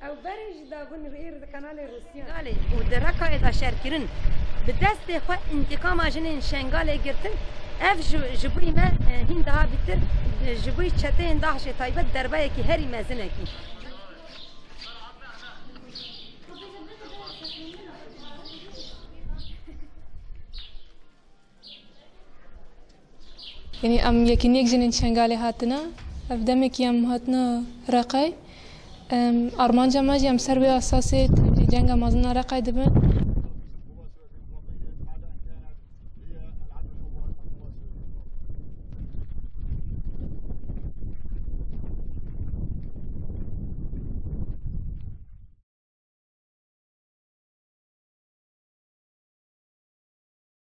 او برج دابون غير قناه روسيا قالي ودركا اذا شاركرن بدست خو انتقام جنين شنغال گرتن اف جبوي ما هندها بتر جبوي چته انداش تايبت دربه کی هری مزنه کی يعني ام يكن يجن شنغالي هاتنا افدمك يم هاتنا رقاي ارمان جماجي ام سربي اساسي جنگا مازنا رقاي دبن